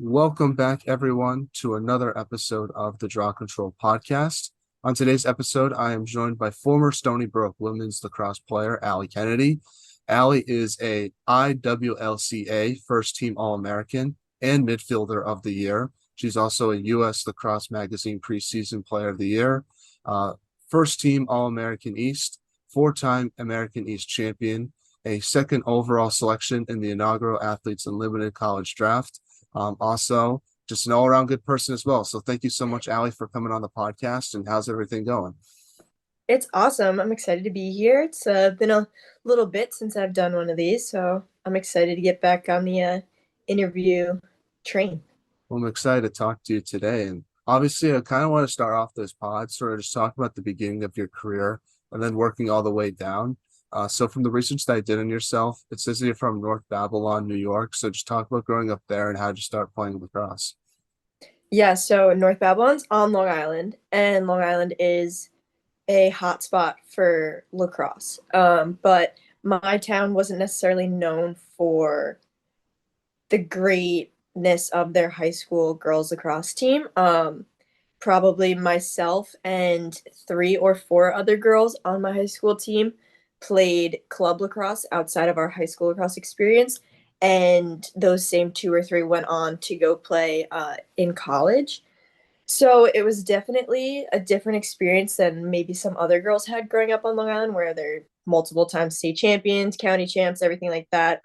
Welcome back, everyone, to another episode of the Draw Control podcast. On today's episode, I am joined by former Stony Brook women's lacrosse player, Allie Kennedy. Allie is a IWLCA first team All-American and midfielder of the year. She's also a U.S. Lacrosse Magazine preseason player of the year, uh, first team All-American East, four-time American East champion, a second overall selection in the inaugural Athletes Unlimited College Draft. Also, just an all-around good person as well. So thank you so much, Allie, for coming on the podcast. And how's everything going? It's awesome. I'm excited to be here. It's been a little bit since I've done one of these, so I'm excited to get back on the interview train. Well, I'm excited to talk to you today. And obviously, I kind of want to start off this pod, sort of just talk about the beginning of your career and then working all the way down. So from the research that I did on yourself, it says that you're from North Babylon, New York. So just talk about growing up there and how did you start playing lacrosse? Yeah, so North Babylon's on Long Island, and Long Island is a hot spot for lacrosse. But my town wasn't necessarily known for the greatness of their high school girls lacrosse team. Probably myself and three or four other girls on my high school team played club lacrosse outside of our high school lacrosse experience. And those same two or three went on to go play in college. So it was definitely a different experience than maybe some other girls had growing up on Long Island, where they're multiple times state champions, county champs, everything like that.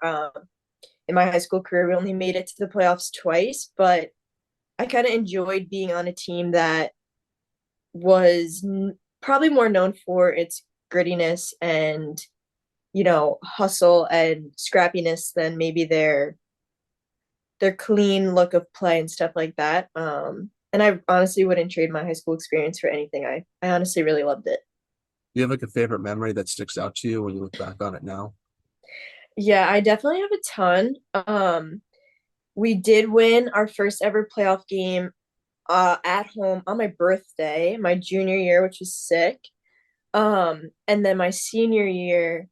In my high school career, we only made it to the playoffs twice, but I kind of enjoyed being on a team that was probably more known for its grittiness and hustle and scrappiness than maybe their clean look of play and stuff like that. And I honestly wouldn't trade my high school experience for anything. I honestly really loved it. Do you have like a favorite memory that sticks out to you when you look back on it now? Yeah, I definitely have a ton. We did win our first ever playoff game at home on my birthday, my junior year, which was sick. And then my senior year,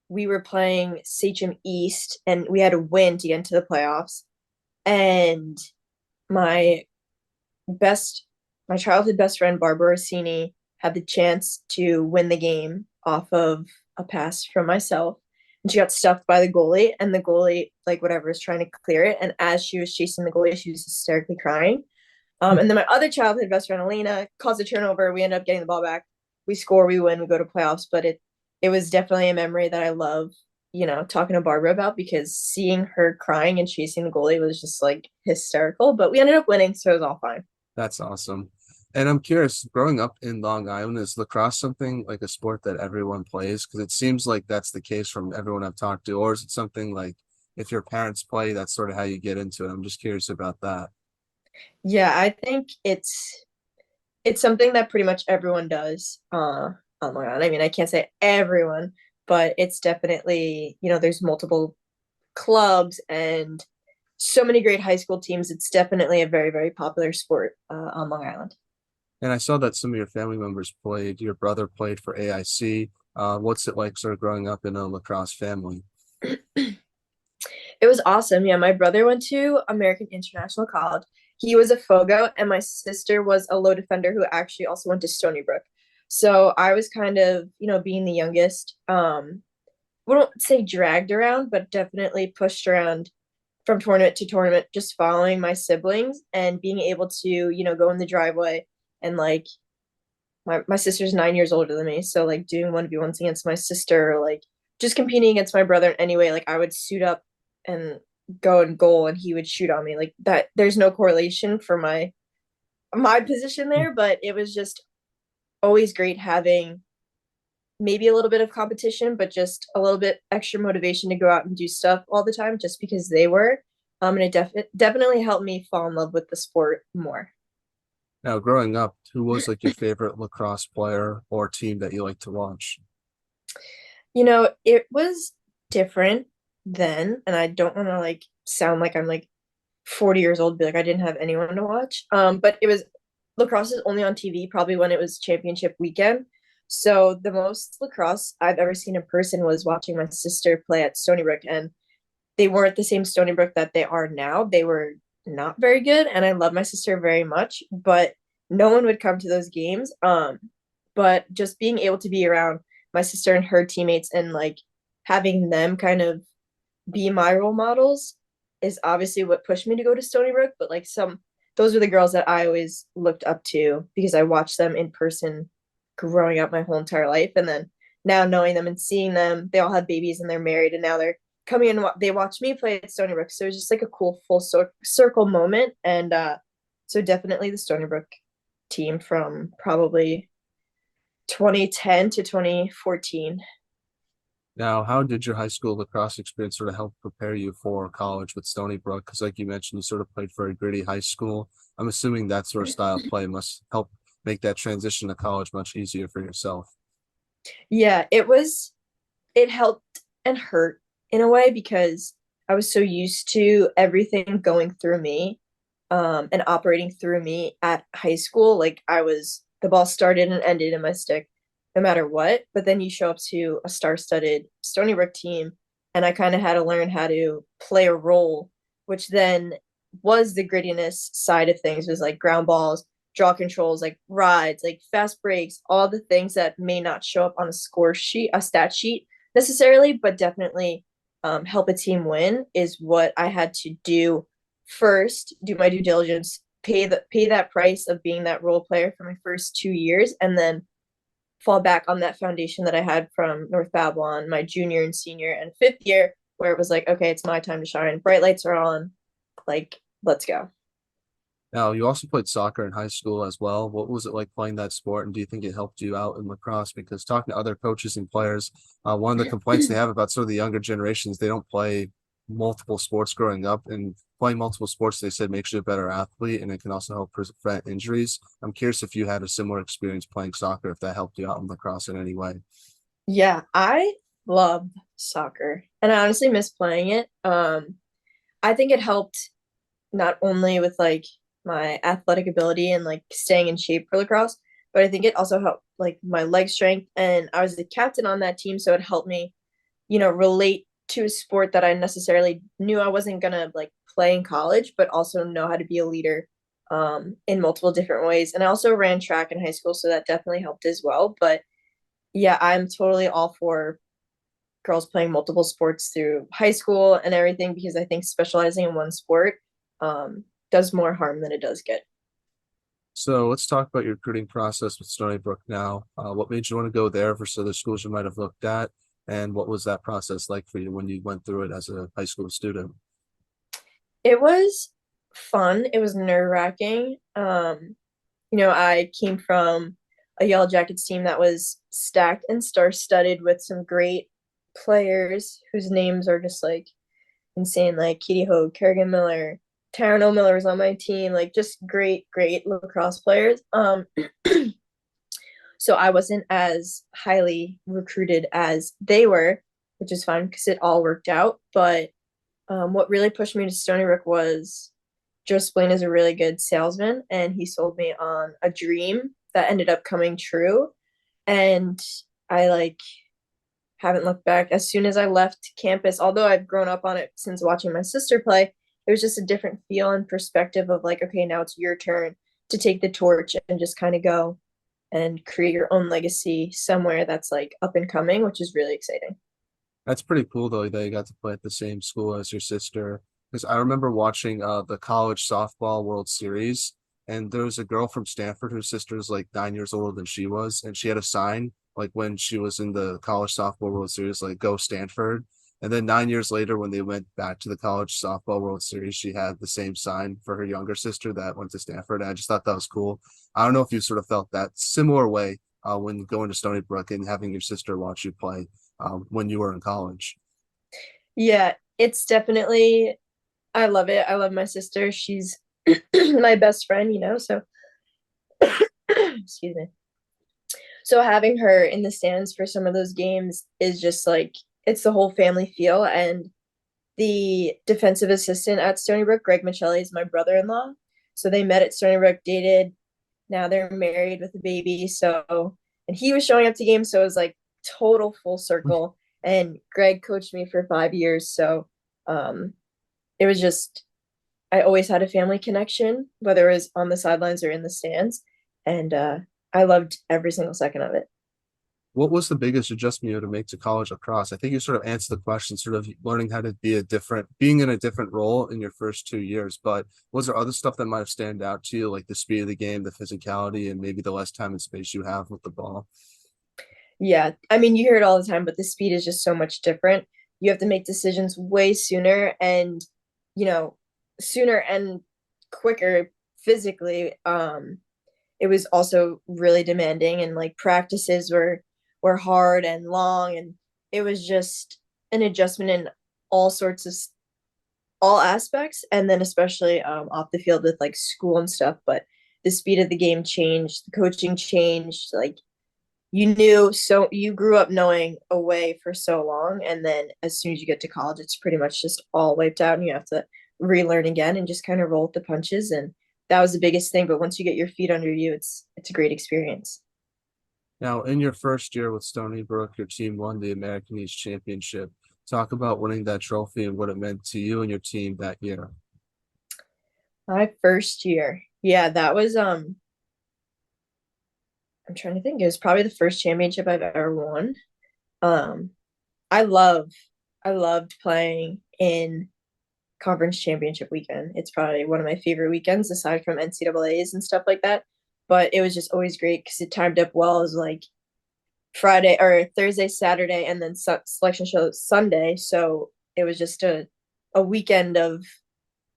we were playing Sachem East, and we had to win to get into the playoffs. And my best, my childhood best friend Barbara Rossini had the chance to win the game off of a pass from myself, and she got stuffed by the goalie, and the goalie, like whatever, was trying to clear it. And as she was chasing the goalie, she was hysterically crying. And then my other childhood best friend, Alina, caused a turnover. We end up getting the ball back. We score, we win, we go to playoffs. But it was definitely a memory that I love, talking to Barbara about, because seeing her crying and chasing the goalie was just like hysterical. But we ended up winning, so it was all fine. That's awesome. And I'm curious, growing up in Long Island, is lacrosse something like a sport that everyone plays? Because it seems like that's the case from everyone I've talked to. Or is it something like if your parents play, that's sort of how you get into it? I'm just curious about that. Yeah, I think it's something that pretty much everyone does on Long Island. I mean, I can't say everyone, but it's definitely, there's multiple clubs and so many great high school teams. It's definitely a very, very popular sport on Long Island. And I saw that some of your family members played. Your brother played for AIC. What's it like sort of growing up in a lacrosse family? It was awesome. Yeah, my brother went to American International College. He was a Fogo, and my sister was a low defender who actually also went to Stony Brook. So I was kind of, being the youngest, we don't say dragged around, but definitely pushed around from tournament to tournament, just following my siblings and being able to, go in the driveway and like my sister's 9 years older than me. So like doing 1v1s against my sister, or like just competing against my brother in any way. Like I would suit up and go in goal and he would shoot on me. Like that, there's no correlation for my position there, but it was just always great having maybe a little bit of competition, but just a little bit extra motivation to go out and do stuff all the time just because they were. And definitely helped me fall in love with the sport more. Now, growing up, who was like your favorite lacrosse player or team that you like to watch? It was different then, and I don't want to like sound like I'm like 40 years old, be like I didn't have anyone to watch. But it was lacrosse is only on TV probably when it was championship weekend. So the most lacrosse I've ever seen in person was watching my sister play at Stony Brook, and they weren't the same Stony Brook that they are now. They were not very good, and I love my sister very much, but no one would come to those games. But just being able to be around my sister and her teammates and like having them kind of be my role models is obviously what pushed me to go to Stony Brook. But like those are the girls that I always looked up to because I watched them in person growing up my whole entire life, and then now knowing them and seeing them, they all have babies and they're married, and now they're coming in. They watch me play at Stony Brook, so it's just like a cool full circle moment. And so definitely the Stony Brook team from probably 2010 to 2014. Now, how did your high school lacrosse experience sort of help prepare you for college with Stony Brook? Because, like you mentioned, you sort of played for a gritty high school. I'm assuming that sort of style of play must help make that transition to college much easier for yourself. Yeah, it helped and hurt in a way because I was so used to everything going through me, and operating through me at high school. Like the ball started and ended in my stick no matter what. But then you show up to a star-studded Stony Brook team, and I kind of had to learn how to play a role, which then was the grittiness side of things, was like ground balls, draw controls, like rides, like fast breaks, all the things that may not show up on a score sheet, a stat sheet necessarily, but definitely help a team win is what I had to do first, do my due diligence, pay that price of being that role player for my first 2 years, and then fall back on that foundation that I had from North Babylon, my junior and senior and fifth year, where it was like, okay, it's my time to shine. Bright lights are on. Like, let's go. Now, you also played soccer in high school as well. What was it like playing that sport, and do you think it helped you out in lacrosse? Because talking to other coaches and players, one of the complaints they have about sort of the younger generations, they don't play multiple sports growing up, and playing multiple sports, they said, makes you a better athlete, and it can also help prevent injuries. I'm curious if you had a similar experience playing soccer, if that helped you out in lacrosse in any way. Yeah, I love soccer and I honestly miss playing it. I think it helped not only with like my athletic ability and like staying in shape for lacrosse, but I think it also helped like my leg strength. And I was the captain on that team, so it helped me, relate to a sport that I necessarily knew I wasn't gonna like play in college, but also know how to be a leader in multiple different ways. And I also ran track in high school, so that definitely helped as well. But yeah, I'm totally all for girls playing multiple sports through high school and everything because I think specializing in one sport does more harm than it does good. So let's talk about your recruiting process with Stony Brook now. What made you want to go there versus other schools you might have looked at? And what was that process like for you when you went through it as a high school student? It was fun. It was nerve-wracking. I came from a Yellow Jackets team that was stacked and star-studded with some great players whose names are just like insane, like Katie Hogue, Kerrigan Miller, Taryn O'Miller was on my team, like just great, great lacrosse players. So I wasn't as highly recruited as they were, which is fine because it all worked out. But what really pushed me to Stony Brook was Joe Splain is a really good salesman, and he sold me on a dream that ended up coming true. And I like haven't looked back. As soon as I left campus, although I've grown up on it since watching my sister play, it was just a different feel and perspective of like, okay, now it's your turn to take the torch and just kind of go and create your own legacy somewhere that's like up and coming, which is really exciting. That's pretty cool though that you got to play at the same school as your sister. Because I remember watching the college softball World Series, and there was a girl from Stanford whose sister is like 9 years older than she was, and she had a sign like when she was in the college softball World Series, like "Go Stanford." And then 9 years later, when they went back to the college softball World Series, she had the same sign for her younger sister that went to Stanford. And I just thought that was cool. I don't know if you sort of felt that similar way when going to Stony Brook and having your sister watch you play when you were in college. Yeah, it's definitely, I love it. I love my sister. She's my best friend, so excuse me. So having her in the stands for some of those games is just like it's the whole family feel. And the defensive assistant at Stony Brook, Greg Michelli, is my brother-in-law. So they met at Stony Brook, dated. Now they're married with a baby. So and he was showing up to games, so it was like total full circle. And Greg coached me for 5 years, so um, it was just I always had a family connection, whether it was on the sidelines or in the stands, and I loved every single second of it. What was the biggest adjustment you had to make to college lacrosse? I think you sort of answered the question, sort of learning how to be being in a different role in your first 2 years. But was there other stuff that might have stand out to you, like the speed of the game, the physicality, and maybe the less time and space you have with the ball? Yeah, I mean, you hear it all the time, but the speed is just so much different. You have to make decisions way sooner and, you know, sooner and quicker physically. It was also really demanding, and like practices were hard and long, and it was just an adjustment in all sorts of all aspects, and then especially off the field with like school and stuff. But the speed of the game changed, the coaching changed, like you grew up knowing a way for so long, and then as soon as you get to college it's pretty much just all wiped out and you have to relearn again and just kind of roll with the punches. And that was the biggest thing, but once you get your feet under you, it's a great experience. Now, in your first year with Stony Brook, your team won the American East Championship. Talk about winning that trophy and what it meant to you and your team that year. My first year, yeah, that was I'm trying to think, it was probably the first championship I've ever won. um i love I loved playing in conference championship weekend. It's probably one of my favorite weekends aside from NCAAs and stuff like that. But it was just always great because it timed up well. It was like Friday or Thursday, Saturday, and then selection show Sunday. So it was just a weekend of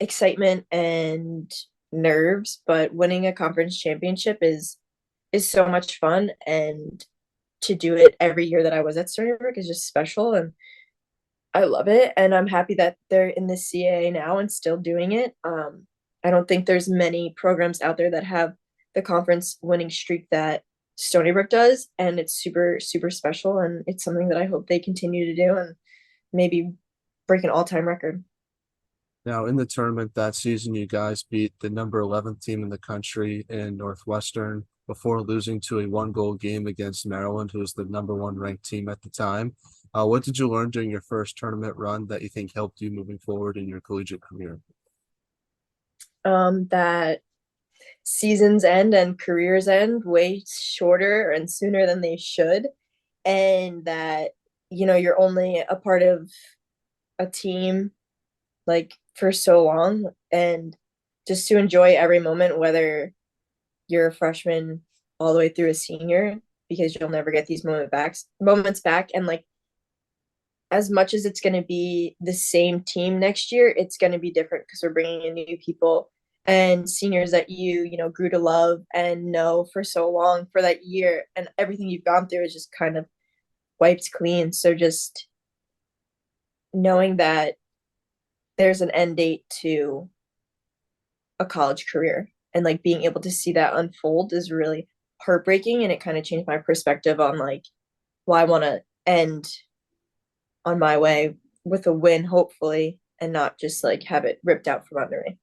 excitement and nerves. But winning a conference championship is so much fun, and to do it every year that I was at Stony Brook is just special, and I love it, and I'm happy that they're in the CAA now and still doing it. I don't think there's many programs out there that have the conference winning streak that Stony Brook does, and it's super, super special, and it's something that I hope they continue to do and maybe break an all-time record. Now, in the tournament that season, you guys beat the number 11th team in the country in Northwestern before losing to a one-goal game against Maryland, who was the number one ranked team at the time. What did you learn during your first tournament run that you think helped you moving forward in your collegiate career? That seasons end and careers end way shorter and sooner than they should, and that you're only a part of a team like for so long, and just to enjoy every moment, whether you're a freshman all the way through a senior, because you'll never get these moments back. And like as much as it's going to be the same team next year, it's going to be different because we're bringing in new people and seniors that grew to love and know for so long for that year, and everything you've gone through is just kind of wiped clean. So just knowing that there's an end date to a college career and like being able to see that unfold is really heartbreaking, and it kind of changed my perspective on like, well, I want to end on my way with a win, hopefully, and not just like have it ripped out from under me.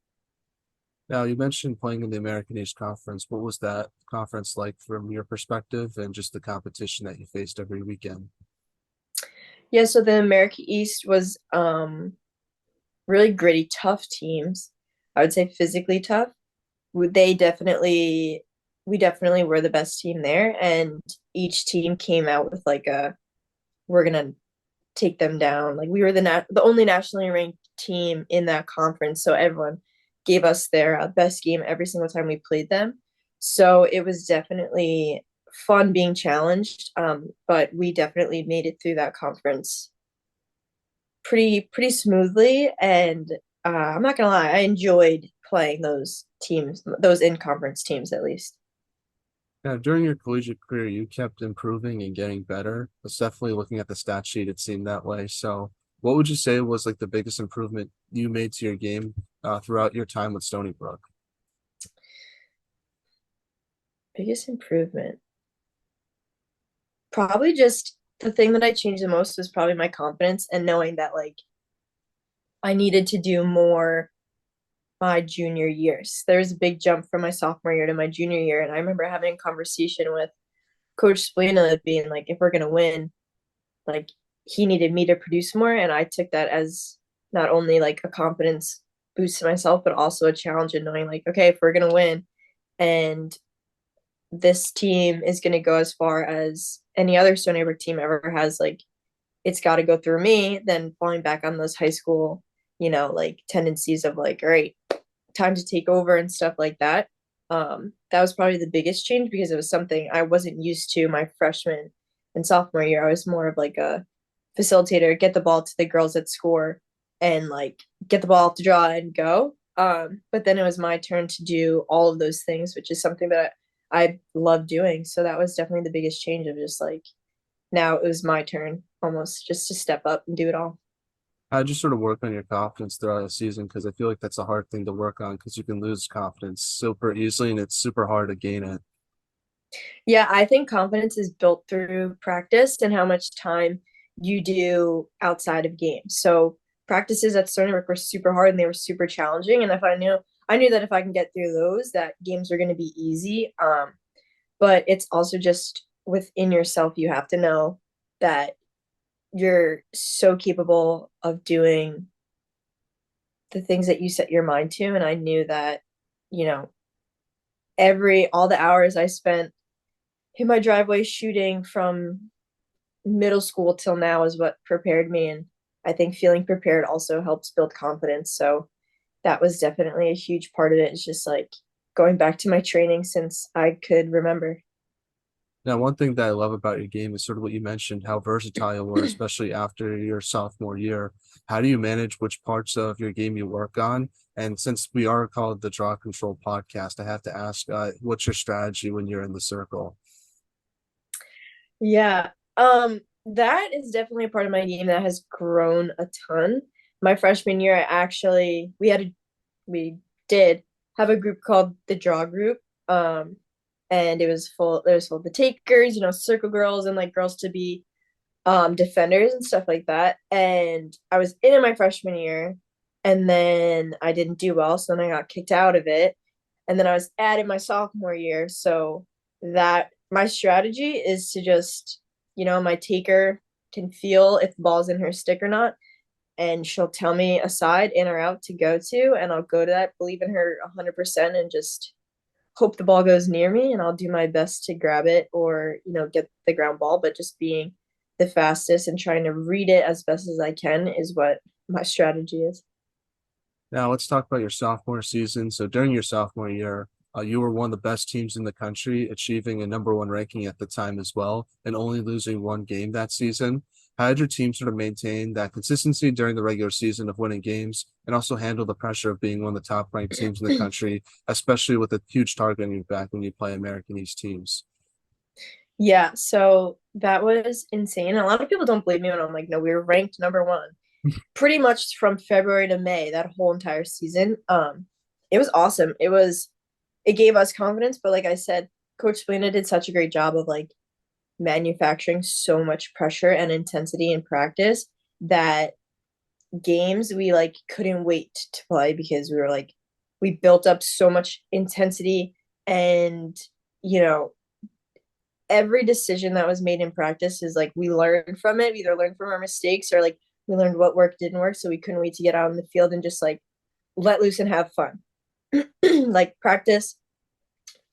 Now, you mentioned playing in the American East Conference. What was that conference like from your perspective and just the competition that you faced every weekend? Yeah, so the America East was really gritty, tough teams. I would say physically tough. They definitely we definitely were the best team there, and each team came out with like a we're gonna take them down. Like we were the only nationally ranked team in that conference, so everyone gave us their best game every single time we played them. So it was definitely fun being challenged, but we definitely made it through that conference pretty smoothly. And I'm not gonna lie, I enjoyed playing those teams, those in conference teams at least. Now, during your collegiate career, you kept improving and getting better. It's definitely looking at the stat sheet, it seemed that way. So, what would you say was like the biggest improvement you made to your game throughout your time with Stony Brook? Biggest improvement, probably just the thing that I changed the most was probably my confidence and knowing that like I needed to do more my junior years. There was a big jump from my sophomore year to my junior year, and I remember having a conversation with Coach Splina being like, if we're gonna win, like he needed me to produce more, and I took that as not only like a confidence boost to myself, but also a challenge in knowing like, okay, if we're gonna win and this team is gonna go as far as any other Stony Brook team ever has, like it's got to go through me, then falling back on those high school, like tendencies of like, all right, time to take over and stuff like that. That was probably the biggest change because it was something I wasn't used to my freshman and sophomore year. I was more of like a facilitator, get the ball to the girls that score and like get the ball off the draw and go. But then it was my turn to do all of those things, which is something that I love doing. So that was definitely the biggest change of just like now it was my turn almost just to step up and do it all. I just sort of work on your confidence throughout the season because I feel like that's a hard thing to work on because you can lose confidence super easily and it's super hard to gain it. Yeah, I think confidence is built through practice and how much time you do outside of games. So practices at Stony Brook were super hard and they were super challenging. And if I knew that if I can get through those, that games were going to be easy. But it's also just within yourself. You have to know that you're so capable of doing the things that you set your mind to. And I knew that, you know, all the hours I spent in my driveway shooting from middle school till now is what prepared me. And I think feeling prepared also helps build confidence. So that was definitely a huge part of it. It's just like going back to my training since I could remember. Now, one thing that I love about your game is sort of what you mentioned, how versatile you were, especially after your sophomore year. How do you manage which parts of your game you work on? And since we are called the Draw Control Podcast, I have to ask, what's your strategy when you're in the circle? Yeah. That is definitely a part of my game that has grown a ton. My freshman year, I actually we did have a group called the Draw Group. And it was full of the takers, circle girls and like girls to be defenders and stuff like that. And I was in it my freshman year and then I didn't do well, so then I got kicked out of it. And then I was added my sophomore year. So that my strategy is to just, my taker can feel if the ball's in her stick or not. And she'll tell me a side in or out to go to, and I'll go to that, believe in her 100% and just hope the ball goes near me, and I'll do my best to grab it or, get the ground ball. But just being the fastest and trying to read it as best as I can is what my strategy is. Now, let's talk about your sophomore season. So, during your sophomore year, you were one of the best teams in the country, achieving a number one ranking at the time as well, and only losing one game that season. How did your team sort of maintain that consistency during the regular season of winning games and also handle the pressure of being one of the top ranked teams in the country, especially with a huge target on your back when you play American East teams? Yeah, so that was insane. A lot of people don't believe me when I'm like, no, we were ranked number one pretty much from February to May, that whole entire season. It was awesome. It gave us confidence, but like I said, Coach Splina did such a great job of like manufacturing so much pressure and intensity in practice that games we like couldn't wait to play because we were like we built up so much intensity and you know every decision that was made in practice is like we learned from it. We either learned from our mistakes or like we learned what worked, didn't work. So we couldn't wait to get out in the field and just like let loose and have fun. Like practice,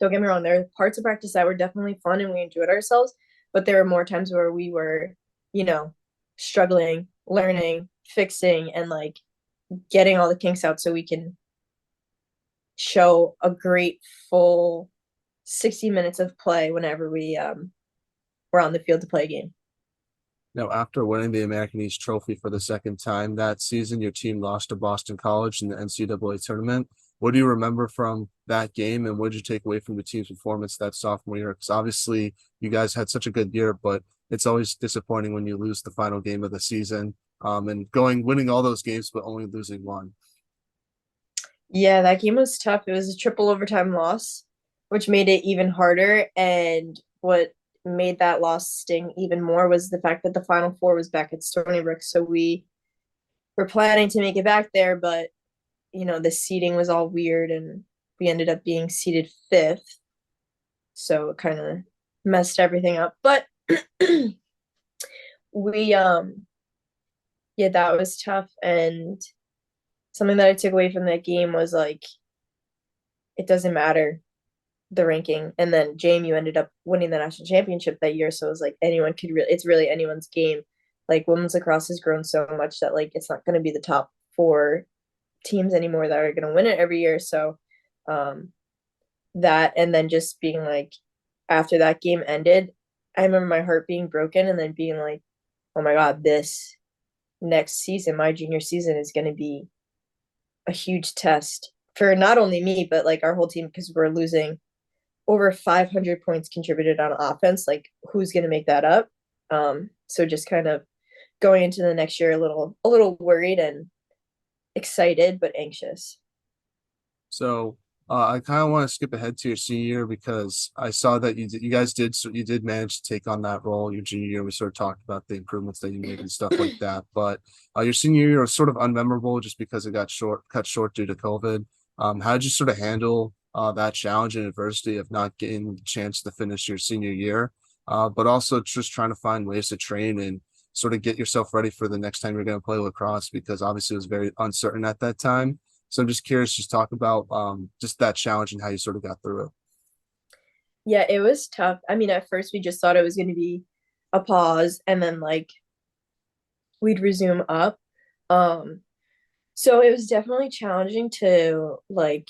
don't get me wrong, there are parts of practice that were definitely fun and we enjoyed ourselves, but there were more times where we were, you know, struggling, learning, fixing, and like getting all the kinks out so we can show a great full 60 minutes of play whenever were on the field to play a game. Now, after winning the American East Trophy for the second time that season, your team lost to Boston College in the NCAA tournament. What do you remember from that game, and what did you take away from the team's performance that sophomore year? Because obviously, you guys had such a good year, but it's always disappointing when you lose the final game of the season. And winning all those games, but only losing one. Yeah, that game was tough. It was a triple overtime loss, which made it even harder. And what made that loss sting even more was the fact that the Final Four was back at Stony Brook. So we were planning to make it back there, but the seating was all weird and we ended up being seated fifth. So it kind of messed everything up. But we yeah, that was tough. And something that I took away from that game was like it doesn't matter the ranking. And then JMU ended up winning the national championship that year, so it was like anyone could really it's really anyone's game. Like women's lacrosse has grown so much that like it's not going to be the top four teams anymore that are going to win it every year. So um that and then just being like after that game ended, I remember my heart being broken and then being like, oh my God, this next season, my junior season, is going to be a huge test for not only me, but like our whole team because we're losing over 500 points contributed on offense. Like, who's going to make that up? So just kind of going into the next year a little worried and excited but anxious. So I kind of want to skip ahead to your senior year because I saw that you guys did so you did manage to take on that role your junior year. We sort of talked about the improvements that you made and stuff like that. But your senior year was sort of unmemorable just because it got cut short due to COVID. How did you sort of handle that challenge and adversity of not getting the chance to finish your senior year, but also just trying to find ways to train and sort of get yourself ready for the next time you're going to play lacrosse because obviously it was very uncertain at that time. So I'm just curious, just talk about just that challenge and how you sort of got through it. Yeah, it was tough. I mean, at first we just thought it was going to be a pause and then like we'd resume up. Um, so it was definitely challenging to like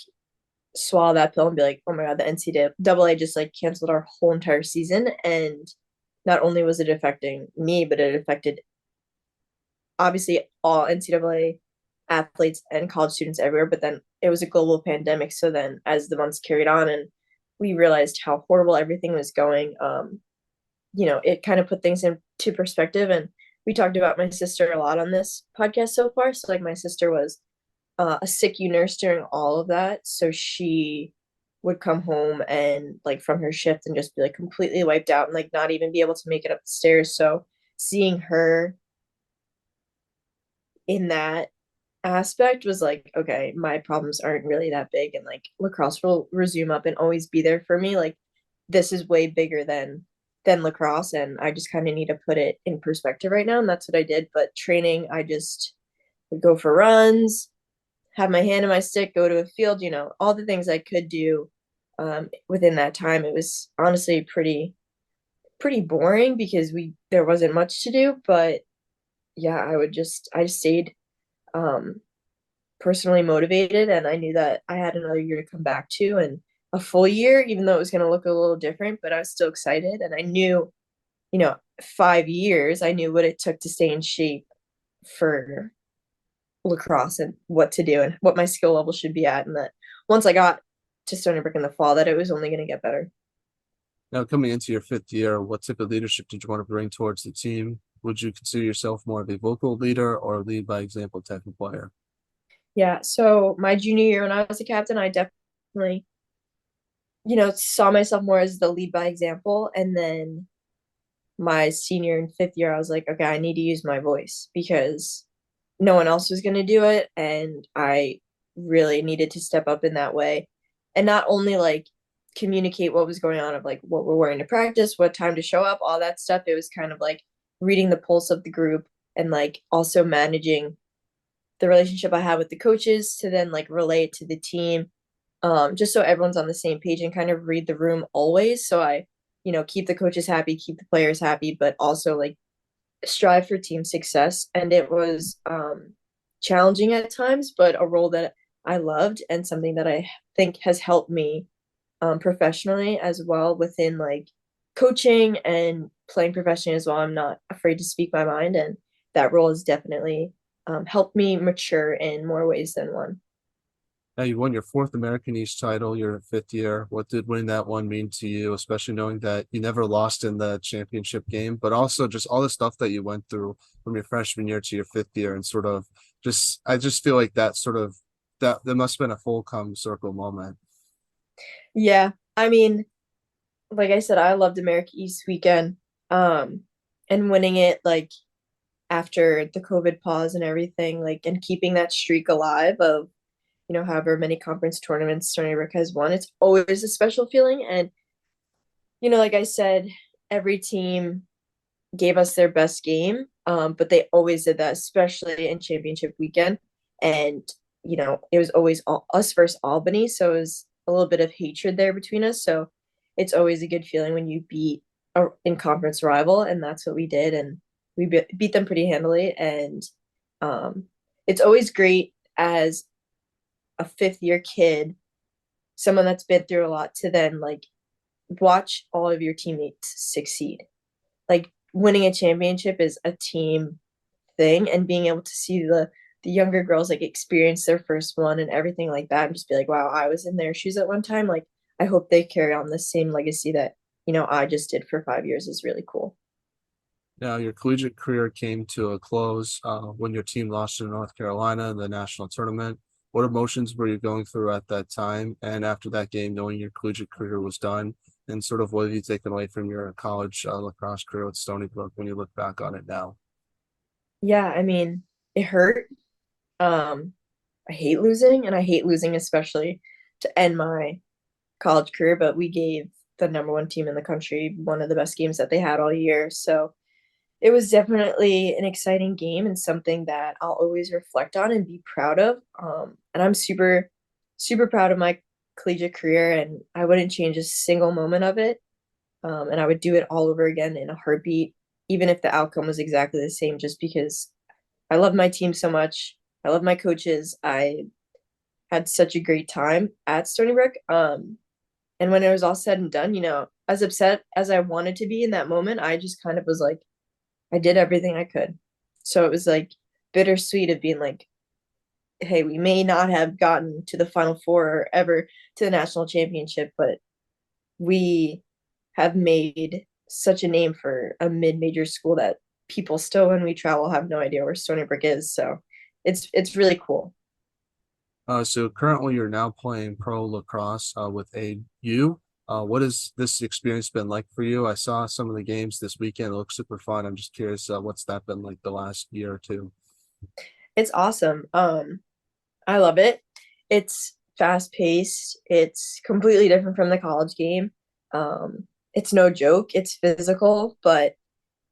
swallow that pill and be like, oh my God, the NCAA just like canceled our whole entire season. And not only was it affecting me, but it affected obviously all NCAA athletes and college students everywhere. But then it was a global pandemic. So then as the months carried on and we realized how horrible everything was going, it kind of put things into perspective. And we talked about my sister a lot on this podcast so far. So like my sister was a SICU nurse during all of that. So she would come home and like from her shift and just be like completely wiped out and like not even be able to make it up the stairs. So seeing her in that aspect was like, okay, my problems aren't really that big and like lacrosse will resume up and always be there for me. Like this is way bigger than lacrosse and I just kind of need to put it in perspective right now and that's what I did. But training, I just would go for runs, have my hand in my stick, go to a field, all the things I could do within that time. It was honestly pretty boring because there wasn't much to do, but yeah, I stayed um, personally motivated and I knew that I had another year to come back to and a full year, even though it was going to look a little different, but I was still excited and I knew, 5 years, I knew what it took to stay in shape for lacrosse and what to do and what my skill level should be at. And that once I got to Stony Brook in the fall, that it was only going to get better. Now, coming into your fifth year, what type of leadership did you want to bring towards the team? Would you consider yourself more of a vocal leader or a lead by example type of player? Yeah. So my junior year when I was a captain, I definitely, saw myself more as the lead by example. And then my senior and fifth year, I was like, okay, I need to use my voice because no one else was going to do it. And I really needed to step up in that way. And not only like communicate what was going on of like what we're wearing to practice, what time to show up, all that stuff. It was kind of like reading the pulse of the group and like also managing the relationship I have with the coaches to then like relate to the team, just so everyone's on the same page and kind of read the room always. So I, keep the coaches happy, keep the players happy, but also like strive for team success. And it was challenging at times, but a role that I loved and something that I think has helped me professionally as well within like coaching and playing professionally as well. I'm not afraid to speak my mind, and that role has definitely helped me mature in more ways than one. Now, you won your fourth American East title, your fifth year. What did winning that one mean to you, especially knowing that you never lost in the championship game, but also just all the stuff that you went through from your freshman year to your fifth year and sort of I just feel like that must have been a full come circle moment. Yeah, I mean, like I said, I loved America East weekend, and winning it like after the COVID pause and everything, like and keeping that streak alive of however many conference tournaments Stony Brook has won. It's always a special feeling. And, like I said, every team gave us their best game, but they always did that, especially in championship weekend. And, it was always us versus Albany, so it was a little bit of hatred there between us. So it's always a good feeling when you beat a in conference rival, and that's what we did, and we beat them pretty handily. And um, it's always great as a fifth year kid, someone that's been through a lot, to then like watch all of your teammates succeed. Like winning a championship is a team thing, and being able to see the younger girls like experience their first one and everything like that, and just be like, wow, I was in their shoes at one time. Like I hope they carry on the same legacy that I just did for 5 years is really cool. Now, your collegiate career came to a close when your team lost to North Carolina in the national tournament. What emotions were you going through at that time? And after that game, knowing your collegiate career was done, and sort of what have you taken away from your college lacrosse career with Stony Brook when you look back on it now? Yeah, I mean, it hurt. um I hate losing, and I hate losing especially to end my college career, but we gave the number one team in the country one of the best games that they had all year. So it was definitely an exciting game and something that I'll always reflect on and be proud of. And I'm super, super proud of my collegiate career, and I wouldn't change a single moment of it. And I would do it all over again in a heartbeat, even if the outcome was exactly the same, just because I love my team so much. I love my coaches. I had such a great time at Stony Brook. And when it was all said and done, as upset as I wanted to be in that moment, I just kind of was like, I did everything I could. So it was like bittersweet of being like, hey, we may not have gotten to the Final Four or ever to the national championship, but we have made such a name for a mid-major school that people still, when we travel, have no idea where Stony Brook is. So it's really cool. So currently you're now playing pro lacrosse with AU. What has this experience been like for you? I saw some of the games this weekend. It looks super fun. I'm just curious, what's that been like the last year or two? It's awesome. I love it. It's fast paced. It's completely different from the college game. It's no joke. It's physical, but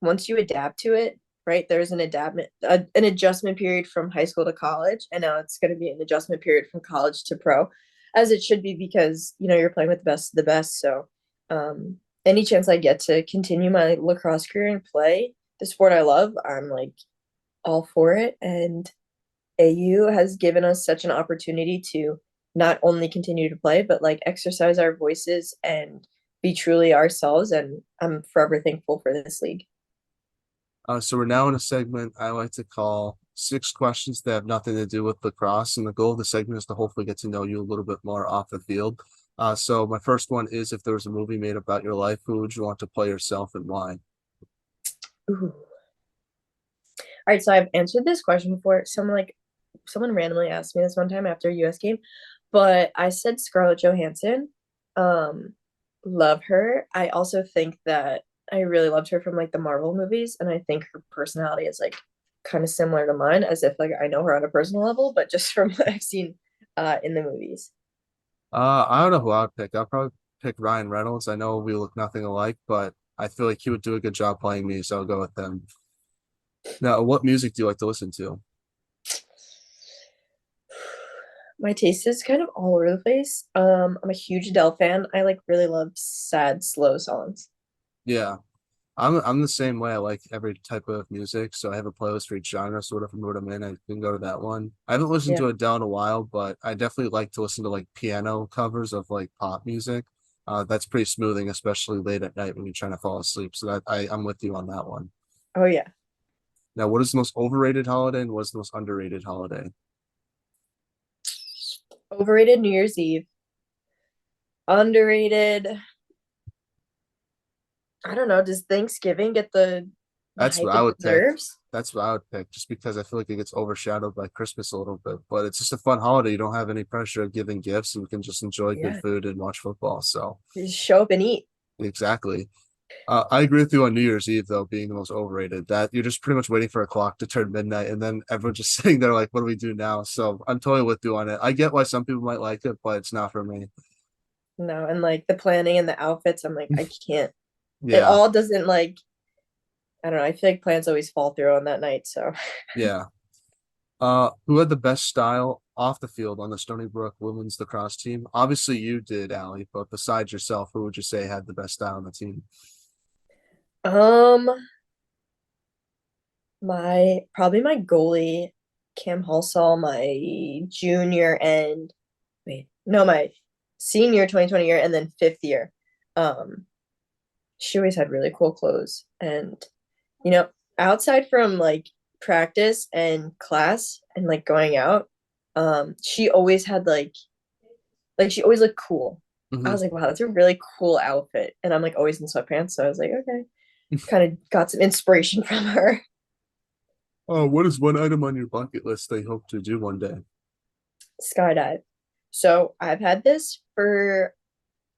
once you adapt to it, right, there's an adjustment period from high school to college, and now it's going to be an adjustment period from college to pro, as it should be, because you're playing with the best of the best. So, any chance I get to continue my lacrosse career and play the sport I love, I'm like all for it. And AU has given us such an opportunity to not only continue to play, but like exercise our voices and be truly ourselves. And I'm forever thankful for this league. So we're now in a segment I like to call six questions that have nothing to do with lacrosse. And the goal of the segment is to hopefully get to know you a little bit more off the field. So my first one is, if there was a movie made about your life, who would you want to play yourself and why? Ooh. All right, so I've answered this question before. Someone randomly asked me this one time after a US game, but I said Scarlett Johansson. Um, love her. I also think that I really loved her from like the Marvel movies, and I think her personality is like kind of similar to mine, as if like I know her on a personal level, but just from what I've seen in the movies. I don't know who I'd pick. I'd probably pick Ryan Reynolds. I know we look nothing alike, but I feel like he would do a good job playing me, so I'll go with him. Now, what music do you like to listen to? My taste is kind of all over the place. I'm a huge Adele fan. I like really love sad, slow songs. Yeah, I'm the same way. I like every type of music, so I have a playlist for each genre. Sort of from what I'm in, I can go to that one. I haven't listened Yeah. to Adele in a while, but I definitely like to listen to like piano covers of like pop music. That's pretty smoothing, especially late at night when you're trying to fall asleep. So I'm with you on that one. Oh yeah. Now, what is the most overrated holiday and what is the most underrated holiday? Overrated New Year's Eve. Underrated. I don't know. Does Thanksgiving get the That's hype what I it would pick. deserves? That's what I would pick, just because I feel like it gets overshadowed by Christmas a little bit. But it's just a fun holiday. You don't have any pressure of giving gifts, and you can just enjoy good Yeah. food and watch football. So Just show up and eat. exactly. I agree with you on New Year's Eve though being the most overrated. That you're just pretty much waiting for a clock to turn midnight, and then everyone's just sitting there like, "What do we do now?" So I'm totally with you on it. I get why some people might like it, but it's not for me. No, and like the planning and the outfits, I'm like, I can't. It Yeah, all doesn't like, I don't know. I feel like plans always fall through on that night. So yeah. Who had the best style off the field on the Stony Brook women's lacrosse team? Obviously, you did, Allie, but besides yourself, who would you say had the best style on the team? Um, my goalie, Cam Halsall, my junior and wait, no, my senior 2020 year and then fifth year. Um, she always had really cool clothes. And, you know, outside from like practice and class and like going out, she always had like she always looked cool. I Hmm. was like, wow, that's a really cool outfit. And I'm like always in sweatpants. So I was like, okay. Kind of got some inspiration from her. Oh, what is one item on your bucket list that you hope to do one day? Skydive. So I've had this for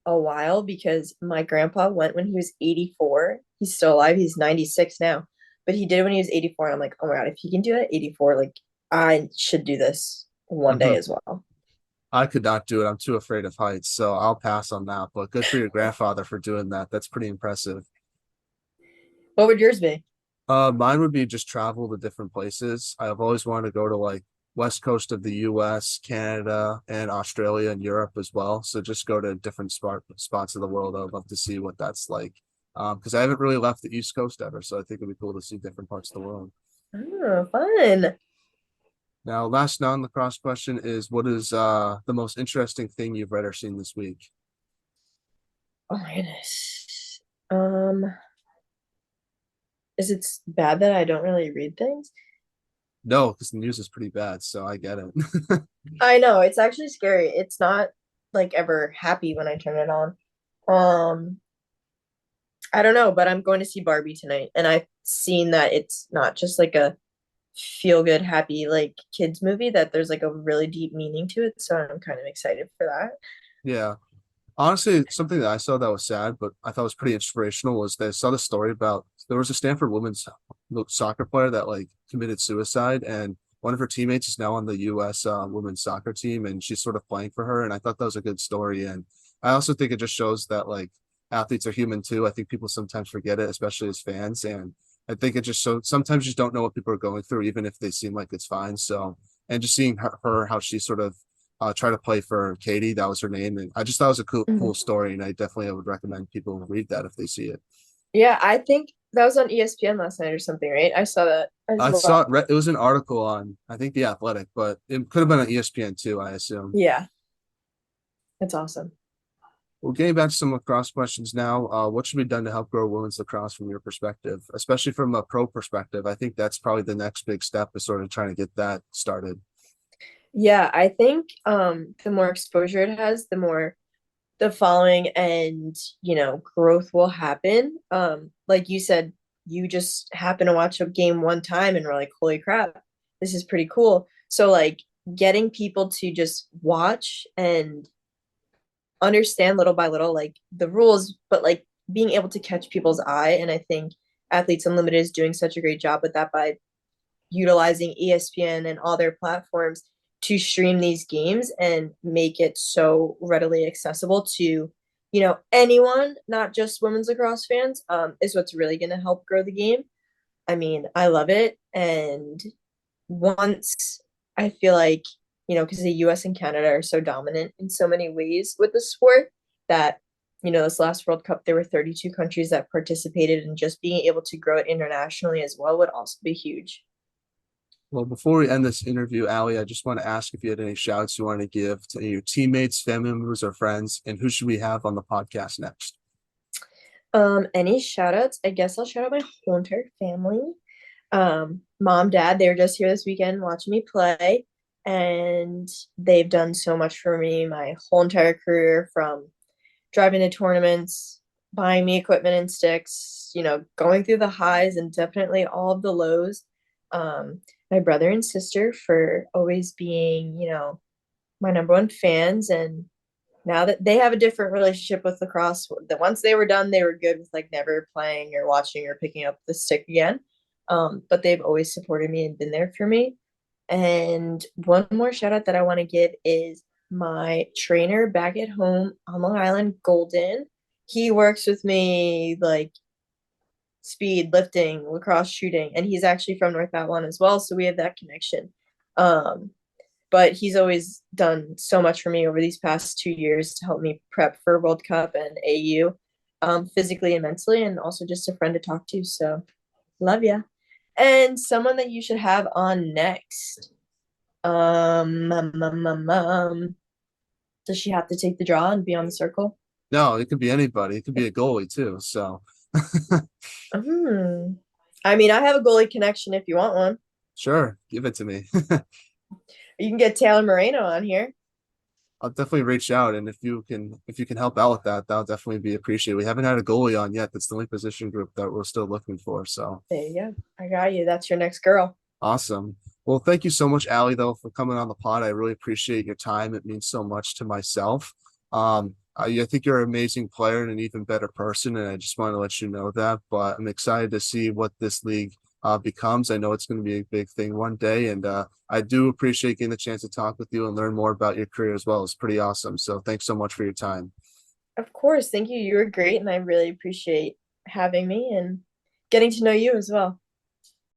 a while because my grandpa went when he was 84. He's still alive. He's 96 now. But he did it when he was 84. And I'm like, oh my God, if he can do it at 84, like I should do this one day Hmm. as well. I could not do it. I'm too afraid of heights, so I'll pass on that. But good for your grandfather for doing that. That's pretty impressive. What would yours be? Mine would be just travel to different places. I've always wanted to go to like west coast of the US, Canada, and Australia and Europe as well. So just go to different spots of the world. I would love to see what that's like. Because I haven't really left the East Coast ever, so I think it'd be cool to see different parts of the world. Oh, fun. Now, last non-lacrosse question is, what is the most interesting thing you've read or seen this week? Oh my goodness. Is it bad that I don't really read things? No, because the news is pretty bad, so I get it. I know, it's actually scary. It's not like ever happy when I turn it on. Um, I don't know, but I'm going to see Barbie tonight, and I've seen that it's not just like a feel good, happy like kids movie, that there's like a really deep meaning to it. So I'm kind of excited for that. Yeah. Honestly, something that I saw that was sad, but I thought was pretty inspirational was they saw the story about there was a Stanford women's soccer player that like committed suicide, and one of her teammates is now on the U.S. Women's soccer team, and she's sort of playing for her. And I thought that was a good story, and I also think it just shows that like athletes are human too. I think people sometimes forget it, especially as fans, and I think it just shows sometimes you just don't know what people are going through, even if they seem like it's fine. So, and just seeing her how she sort of try to play for Katie. That was her name, and I just thought it was a cool Mhm. story, and I definitely would recommend people read that if they see it. Yeah, I think that was on ESPN last night or something, right? I saw that as I saw well. it. It was an article on I think the Athletic, but it could have been on ESPN too. I assume. Yeah, it's awesome. Well, getting back to some lacrosse questions now. What should be done to help grow women's lacrosse from your perspective, especially from a pro perspective? I think that's probably the next big step is sort of trying to get that started. Yeah, I think the more exposure it has, the more the following and growth will happen. Like you said, you just happen to watch a game one time and we're like, holy crap, this is pretty cool. So like getting people to just watch and understand little by little like the rules, but like being able to catch people's eye. And I think Athletes Unlimited is doing such a great job with that by utilizing ESPN and all their platforms to stream these games and make it so readily accessible to anyone, not just women's lacrosse fans. Is what's really going to help grow the game. I mean, I love it. And once I feel like, because the US and Canada are so dominant in so many ways with the sport, that this last World Cup there were 32 countries that participated, and just being able to grow it internationally as well would also be huge. Well, before we end this interview, Ali, I just want to ask if you had any shouts you want to give to your teammates, family members, or friends, and who should we have on the podcast next? Any shout outs? I guess I'll shout out my whole entire family. Mom, dad, they were just here this weekend watching me play, and they've done so much for me my whole entire career, from driving to tournaments, buying me equipment and sticks, going through the highs and definitely all of the lows. My brother and sister for always being, my number one fans. And now that they have a different relationship with lacrosse, that once they were done, they were good with like never playing or watching or picking up the stick again. But they've always supported me and been there for me. And one more shout out that I want to give is my trainer back at home on Long Island, Golden. He works with me like speed, lifting, lacrosse shooting, and he's actually from North Babylon as well. So we have that connection. Um, but he's always done so much for me over these past 2 years to help me prep for World Cup and AU, physically and mentally, and also just a friend to talk to. So love ya. And someone that you should have on next. Does she have to take the draw and be on the circle? No, it could be anybody. It could be a goalie too. So Hmm. I mean, I have a goalie connection if you want one. sure, give it to me. You can get Taylor Moreno on here. I'll definitely reach out, and if you can help out with that, that'll definitely be appreciated. We haven't had a goalie on yet. That's the only position group that we're still looking for. So There you go. I got you. That's your next girl. awesome. Well, thank you so much, Allie, though, for coming on the pod. I really appreciate your time. It means so much to myself. I think you're an amazing player and an even better person, and I just want to let you know that. But I'm excited to see what this league becomes. I know it's going to be a big thing one day, and I do appreciate getting the chance to talk with you and learn more about your career as well. It's pretty awesome. So thanks so much for your time. Of course. Thank you. You were great, and I really appreciate having me and getting to know you as well.